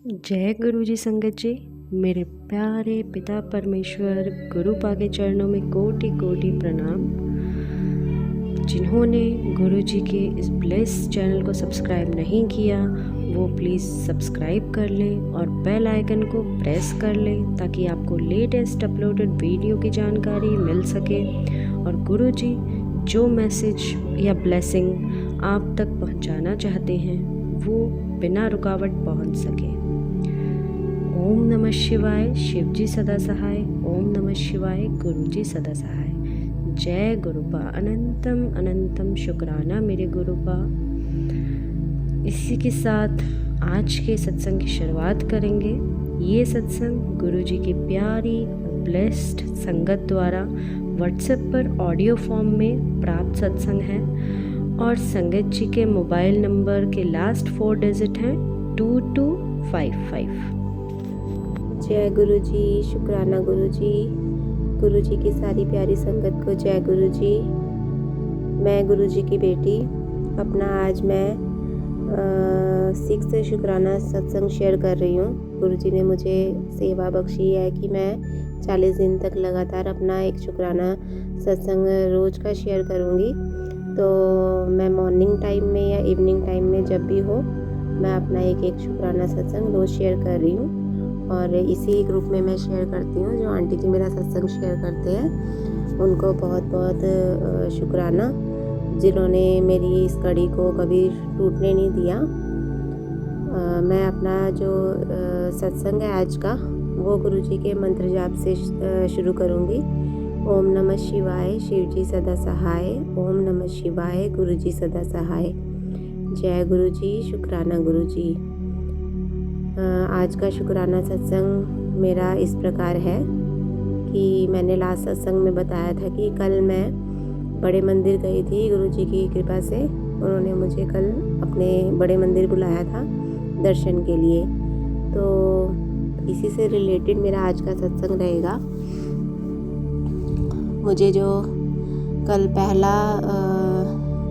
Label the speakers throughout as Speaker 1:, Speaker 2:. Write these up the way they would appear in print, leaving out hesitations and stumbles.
Speaker 1: जय गुरु जी संगत जी। मेरे प्यारे पिता परमेश्वर गुरु पाके चरणों में कोटि कोटि प्रणाम। जिन्होंने गुरु जी के इस ब्लेस चैनल को सब्सक्राइब नहीं किया वो प्लीज़ सब्सक्राइब कर लें और बेल आइकन को प्रेस कर लें ताकि आपको लेटेस्ट अपलोडेड वीडियो की जानकारी मिल सके और गुरु जी जो मैसेज या ब्लेसिंग आप तक पहुंचाना चाहते हैं वो बिना रुकावट पहुंच सके। ओम नमः शिवाय, शिव जी सदा सहाय। ओम नमः शिवाय, गुरु जी सदा सहाय। जय गुरुपा, अनंतम अनंतम शुक्राना मेरे गुरुपा। इसी के साथ आज के सत्संग की शुरुआत करेंगे। ये सत्संग गुरु जी की प्यारी ब्लेस्ड संगत द्वारा व्हाट्सएप पर ऑडियो फॉर्म में प्राप्त सत्संग है और संगत जी के मोबाइल नंबर के लास्ट 4 डिजिट हैं 2255।
Speaker 2: जय गुरु जी, शुक्राना गुरु जी की सारी प्यारी संगत को जय गुरु जी। मैं गुरु जी की बेटी अपना आज मैं 6th शुक्राना सत्संग शेयर कर रही हूँ। गुरु जी ने मुझे सेवा बख्शी है कि मैं 40 दिन तक लगातार अपना एक शुक्राना सत्संग रोज़ का शेयर करूँगी। तो मैं मॉर्निंग टाइम में या इवनिंग टाइम में जब भी हो मैं अपना एक शुक्राना सत्संग रोज़ शेयर कर रही हूँ और इसी ग्रुप में मैं शेयर करती हूँ। जो आंटी जी मेरा सत्संग शेयर करते हैं उनको बहुत बहुत शुक्राना, जिन्होंने मेरी इस कड़ी को कभी टूटने नहीं दिया। मैं अपना जो सत्संग है आज का वो गुरु जी के मंत्र जाप से शुरू करूँगी। ओम नमः शिवाय, शिव जी सदा सहाय। ओम नमः शिवाय, गुरु जी सदा सहाय। जय गुरु जी, शुक्राना गुरु जी। आज का शुक्राना सत्संग मेरा इस प्रकार है कि मैंने लास्ट सत्संग में बताया था कि कल मैं बड़े मंदिर गई थी। गुरु जी की कृपा से उन्होंने मुझे कल अपने बड़े मंदिर बुलाया था दर्शन के लिए। तो इसी से रिलेटेड मेरा आज का सत्संग रहेगा। मुझे जो कल पहला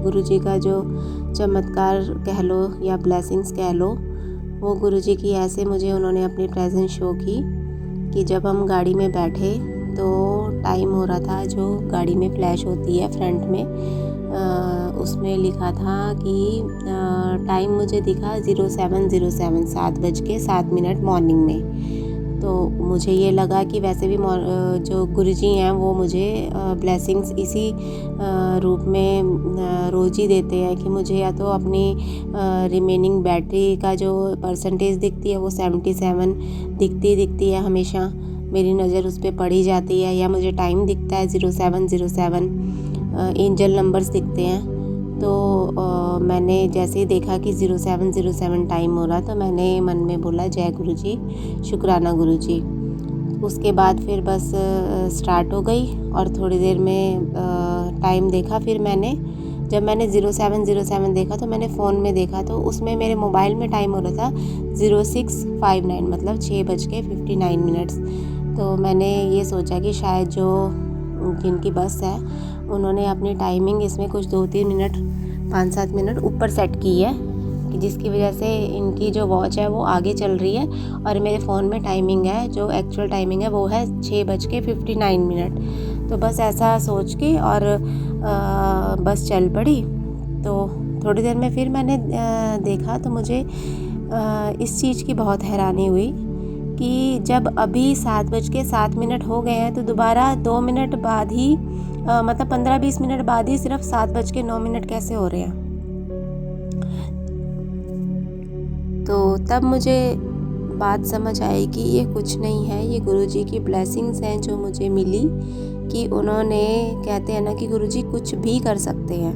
Speaker 2: गुरु जी का जो चमत्कार कह लो या ब्लेसिंग्स कह लो, वो गुरु जी की ऐसे मुझे उन्होंने अपनी प्रेजेंस शो की कि जब हम गाड़ी में बैठे तो टाइम हो रहा था, जो गाड़ी में फ्लैश होती है फ्रंट में उसमें लिखा था कि टाइम मुझे दिखा 0707 7:07 मॉर्निंग में। तो मुझे ये लगा कि वैसे भी जो गुरुजी हैं वो मुझे ब्लेसिंग्स इसी रूप में रोज़ ही देते हैं कि मुझे या तो अपनी रिमेनिंग बैटरी का जो परसेंटेज दिखती है वो 77 दिखती है हमेशा। मेरी नज़र उस पर पड़ी जाती है या मुझे टाइम दिखता है 0707 एंजल नंबर्स दिखते हैं। तो मैंने जैसे ही देखा कि 0707 टाइम हो रहा तो मैंने मन में बोला जय गुरु जी, शुक्राना गुरु जी। उसके बाद फिर बस स्टार्ट हो गई और थोड़ी देर में टाइम देखा। फिर जब मैंने 0707 देखा तो मैंने फ़ोन में देखा तो उसमें मेरे मोबाइल में टाइम हो रहा था 0659 मतलब 6:59। तो मैंने ये सोचा कि शायद जो जिनकी बस है उन्होंने अपनी टाइमिंग इसमें कुछ 2-3 मिनट 5-7 मिनट ऊपर सेट की है कि जिसकी वजह से इनकी जो वॉच है वो आगे चल रही है और मेरे फ़ोन में टाइमिंग है, जो एक्चुअल टाइमिंग है वो है 6:59। तो बस ऐसा सोच के और बस चल पड़ी। तो थोड़ी देर में फिर मैंने देखा तो मुझे इस चीज़ की बहुत हैरानी हुई कि जब अभी 7:07 हो गए हैं तो दोबारा 2 मिनट बाद ही मतलब 15-20 मिनट बाद ही सिर्फ 7:09 कैसे हो रहे हैं। तो तब मुझे बात समझ आई कि ये कुछ नहीं है, ये गुरुजी की ब्लेसिंग्स हैं जो मुझे मिली कि उन्होंने, कहते हैं ना कि गुरुजी कुछ भी कर सकते हैं,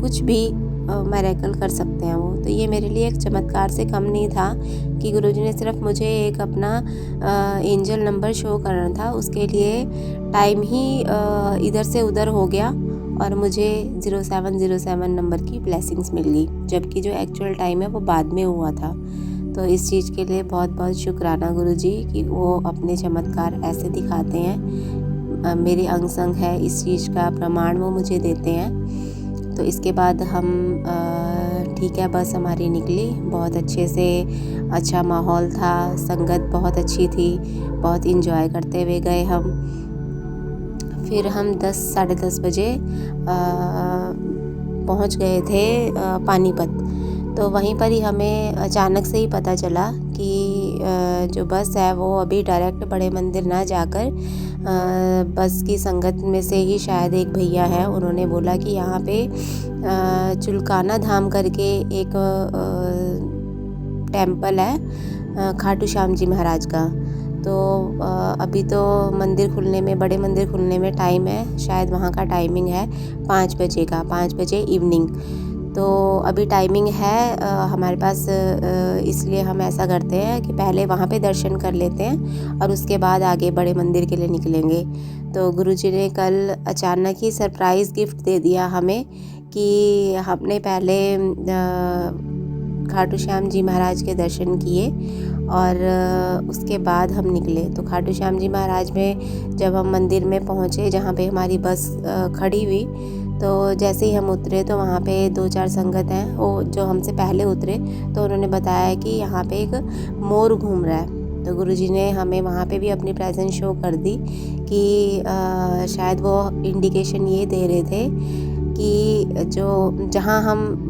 Speaker 2: कुछ भी मिरेकल कर सकते हैं वो। तो ये मेरे लिए एक चमत्कार से कम नहीं था कि गुरुजी ने सिर्फ मुझे एक अपना एंजल नंबर शो करना था, उसके लिए टाइम ही इधर से उधर हो गया और मुझे 0707 नंबर की ब्लेसिंग्स मिल गई, जबकि जो एक्चुअल टाइम है वो बाद में हुआ था। तो इस चीज़ के लिए बहुत बहुत शुक्राना गुरुजी कि वो अपने चमत्कार ऐसे दिखाते हैं। मेरे अंग संग है इस चीज़ का प्रमाण वो मुझे देते हैं। तो इसके बाद हम ठीक है बस हमारी निकली। बहुत अच्छे से अच्छा माहौल था, संगत बहुत अच्छी थी, बहुत इंजॉय करते हुए गए हम। फिर हम 10 साढ़े 10 बजे पहुंच गए थे पानीपत। तो वहीं पर ही हमें अचानक से ही पता चला कि जो बस है वो अभी डायरेक्ट बड़े मंदिर ना जाकर बस की संगत में से ही शायद एक भैया है, उन्होंने बोला कि यहाँ पे चुलकाना धाम करके एक टेम्पल है खाटू श्याम जी महाराज का। तो अभी तो मंदिर खुलने में, बड़े मंदिर खुलने में टाइम है, शायद वहाँ का टाइमिंग है 5 बजे का, 5 बजे इवनिंग। तो अभी टाइमिंग है हमारे पास, इसलिए हम ऐसा करते हैं कि पहले वहाँ पे दर्शन कर लेते हैं और उसके बाद आगे बड़े मंदिर के लिए निकलेंगे। तो गुरुजी ने कल अचानक ही सरप्राइज़ गिफ्ट दे दिया हमें कि हमने पहले खाटू श्याम जी महाराज के दर्शन किए और उसके बाद हम निकले। तो खाटू श्याम जी महाराज में जब हम मंदिर में पहुँचे, जहाँ पे हमारी बस खड़ी हुई, तो जैसे ही हम उतरे तो वहाँ पे 2-4 संगत हैं वो जो हमसे पहले उतरे, तो उन्होंने बताया कि यहाँ पे एक मोर घूम रहा है। तो गुरुजी ने हमें वहाँ पे भी अपनी प्रेजेंस शो कर दी कि शायद वो इंडिकेशन ये दे रहे थे कि जो जहाँ हम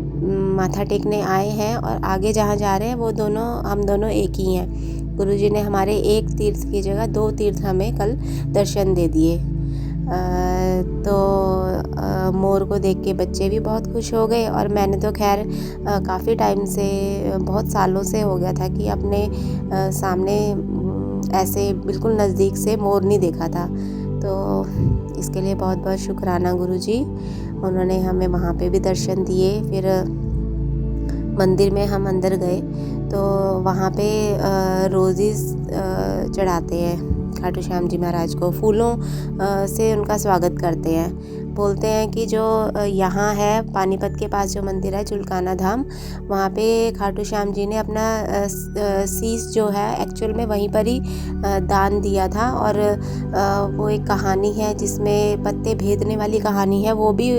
Speaker 2: माथा टेकने आए हैं और आगे जहाँ जा रहे हैं वो दोनों, हम दोनों एक ही हैं। गुरुजी ने हमारे एक तीर्थ की जगह 2 तीर्थ हमें कल दर्शन दे दिए। तो मोर को देख के बच्चे भी बहुत खुश हो गए और मैंने तो खैर काफ़ी टाइम से, बहुत सालों से हो गया था कि अपने सामने ऐसे बिल्कुल नज़दीक से मोर नहीं देखा था। तो इसके लिए बहुत बहुत शुक्राना गुरुजी, उन्होंने हमें वहाँ पे भी दर्शन दिए। फिर मंदिर में हम अंदर गए तो वहाँ पे रोज़ेस चढ़ाते हैं खाटू श्याम जी महाराज को, फूलों से उनका स्वागत करते हैं। बोलते हैं कि जो यहाँ है पानीपत के पास जो मंदिर है चुलकाना धाम, वहाँ पे खाटू श्याम जी ने अपना शीश जो है एक्चुअल में वहीं पर ही दान दिया था। और वो एक कहानी है जिसमें पत्ते भेदने वाली कहानी है, वो भी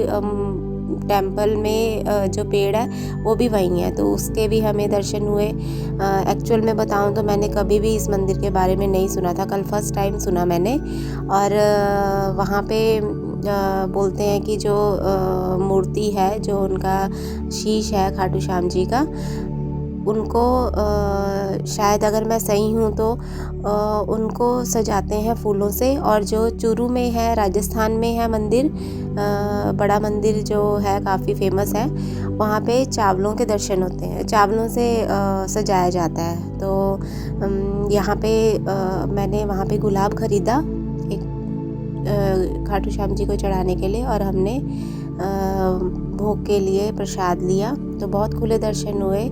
Speaker 2: टेम्पल में जो पेड़ है वो भी वहीं है, तो उसके भी हमें दर्शन हुए। एक्चुअल में बताऊं तो मैंने कभी भी इस मंदिर के बारे में नहीं सुना था, कल फर्स्ट टाइम सुना मैंने। और वहाँ पे बोलते हैं कि जो मूर्ति है, जो उनका शीश है खाटू श्याम जी का, उनको शायद अगर मैं सही हूँ तो उनको सजाते हैं फूलों से। और जो चूरू में है, राजस्थान में है मंदिर, बड़ा मंदिर जो है काफ़ी फेमस है, वहाँ पे चावलों के दर्शन होते हैं, चावलों से सजाया जाता है। तो यहाँ पे मैंने वहाँ पे गुलाब ख़रीदा एक खाटू श्याम जी को चढ़ाने के लिए, और हमने भोग के लिए प्रसाद लिया, तो बहुत खुले दर्शन हुए।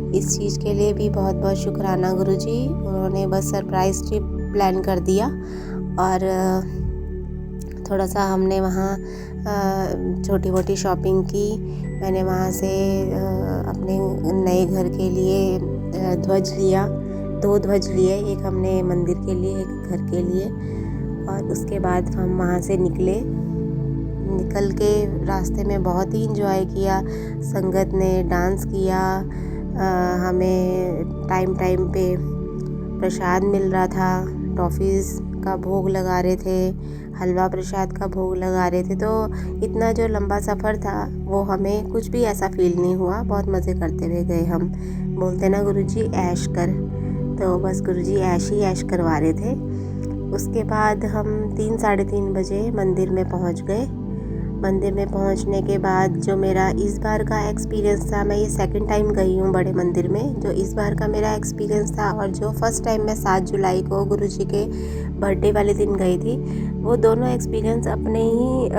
Speaker 2: इस चीज़ के लिए भी बहुत बहुत शुक्राना गुरुजी, उन्होंने बस सरप्राइज़ ट्रिप प्लान कर दिया। और थोड़ा सा हमने वहाँ छोटी मोटी शॉपिंग की। मैंने वहाँ से अपने नए घर के लिए ध्वज लिया, 2 ध्वज लिए, एक हमने मंदिर के लिए, एक घर के लिए। और उसके बाद हम वहाँ से निकल के रास्ते में बहुत ही इंजॉय किया, संगत ने डांस किया, हमें टाइम पे प्रसाद मिल रहा था, टॉफ़ीज़ का भोग लगा रहे थे, हलवा प्रसाद का भोग लगा रहे थे। तो इतना जो लंबा सफ़र था वो हमें कुछ भी ऐसा फील नहीं हुआ, बहुत मज़े करते हुए गए हम। बोलते ना गुरुजी ऐश कर, तो बस गुरुजी ऐश ही ऐश करवा रहे थे। उसके बाद हम 3 साढ़े 3 बजे मंदिर में पहुंच गए। मंदिर में पहुंचने के बाद जो मेरा इस बार का एक्सपीरियंस था, मैं ये सेकंड टाइम गई हूँ बड़े मंदिर में, जो इस बार का मेरा एक्सपीरियंस था और जो फर्स्ट टाइम मैं 7 जुलाई को गुरुजी के बर्थडे वाले दिन गई थी, वो दोनों एक्सपीरियंस अपने ही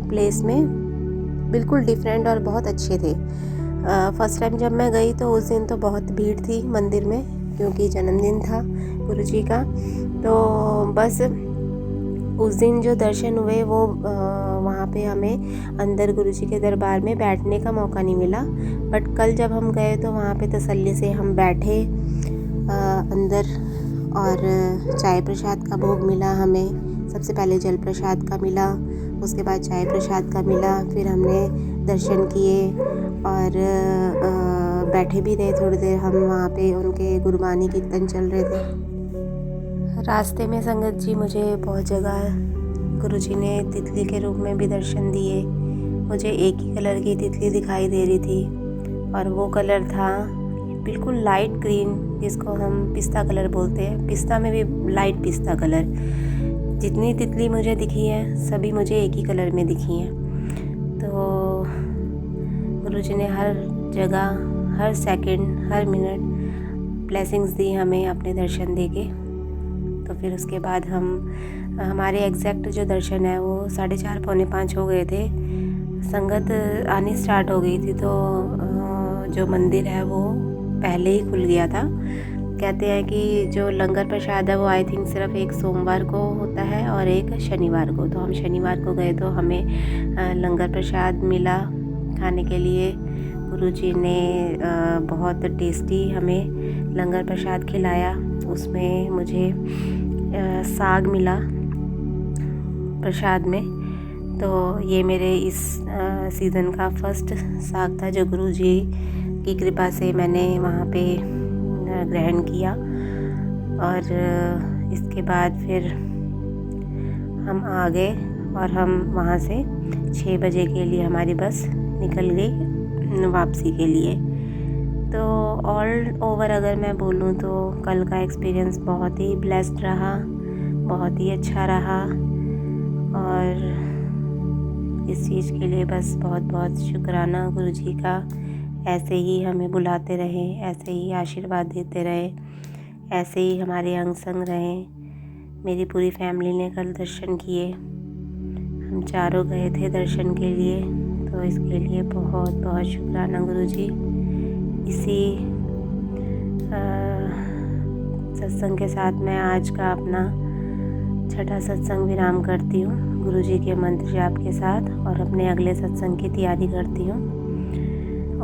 Speaker 2: प्लेस में बिल्कुल डिफरेंट और बहुत अच्छे थे। फर्स्ट टाइम जब मैं गई तो उस दिन तो बहुत भीड़ थी मंदिर में, क्योंकि जन्मदिन था गुरुजी का। तो बस उस दिन जो दर्शन हुए वो वहाँ पे हमें अंदर गुरुजी के दरबार में बैठने का मौका नहीं मिला। बट कल जब हम गए तो वहाँ पे तसल्ली से हम बैठे अंदर, और चाय प्रसाद का भोग मिला हमें। सबसे पहले जल प्रसाद का मिला, उसके बाद चाय प्रसाद का मिला, फिर हमने दर्शन किए और बैठे भी रहे थोड़ी देर हम वहाँ पे। उनके गुरबानी कीर्तन चल रहे थे। रास्ते में संगत जी मुझे बहुत जगह गुरुजी ने तितली के रूप में भी दर्शन दिए। मुझे एक ही कलर की तितली दिखाई दे रही थी और वो कलर था बिल्कुल लाइट ग्रीन, जिसको हम पिस्ता कलर बोलते हैं। पिस्ता में भी लाइट पिस्ता कलर। जितनी तितली मुझे दिखी है सभी मुझे एक ही कलर में दिखी हैं। तो गुरुजी ने हर जगह, हर सेकंड, हर मिनट ब्लेसिंग्स दी हमें अपने दर्शन देके। तो फिर उसके बाद हमारे एग्जैक्ट जो दर्शन है वो 4:30 पौने 5 हो गए थे। संगत आनी स्टार्ट हो गई थी तो जो मंदिर है वो पहले ही खुल गया था। कहते हैं कि जो लंगर प्रसाद है वो आई थिंक सिर्फ एक सोमवार को होता है और एक शनिवार को। तो हम शनिवार को गए तो हमें लंगर प्रसाद मिला खाने के लिए। गुरुजी ने बहुत टेस्टी हमें लंगर प्रसाद खिलाया। उसमें मुझे साग मिला प्रसाद में। तो ये मेरे इस सीज़न का फर्स्ट साग था जो गुरुजी की कृपा से मैंने वहाँ पे ग्रहण किया। और इसके बाद फिर हम आ गए और हम वहाँ से 6 बजे के लिए हमारी बस निकल गई वापसी के लिए। तो ऑल ओवर अगर मैं बोलूँ तो कल का एक्सपीरियंस बहुत ही ब्लेस्ड रहा, बहुत ही अच्छा रहा। और इस चीज़ के लिए बस बहुत बहुत शुक्राना गुरुजी का। ऐसे ही हमें बुलाते रहे, ऐसे ही आशीर्वाद देते रहे, ऐसे ही हमारे अंग संग रहें। मेरी पूरी फैमिली ने कल दर्शन किए। हम चारों गए थे दर्शन के लिए, तो इसके लिए बहुत बहुत शुक्राना गुरुजी। इसी सत्संग के साथ मैं आज का अपना छठा सत्संग विराम करती हूँ गुरुजी के मंत्र जाप के साथ और अपने अगले सत्संग की तैयारी करती हूँ।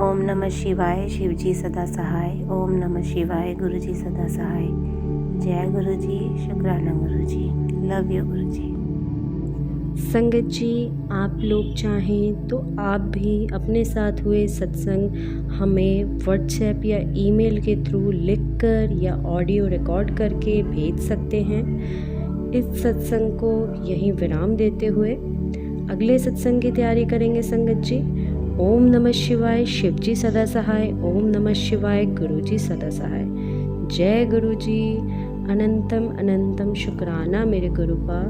Speaker 2: ओम नमः शिवाय, शिवजी सदा सहाय। ओम नमः शिवाय, गुरुजी सदा सहाय। जय गुरुजी, शुक्राना गुरुजी, लव यू गुरुजी।
Speaker 1: संगत जी, आप लोग चाहें तो आप भी अपने साथ हुए सत्संग हमें व्हाट्सएप या ईमेल के थ्रू लिखकर या ऑडियो रिकॉर्ड करके भेज सकते हैं। इस सत्संग को यहीं विराम देते हुए अगले सत्संग की तैयारी करेंगे संगत जी। ओम नमः शिवाय, शिवजी सदा सहाय। ओम नमः शिवाय, गुरुजी सदा सहाय। जय गुरुजी, अनंतम अनंतम शुक्राना मेरे गुरुपा।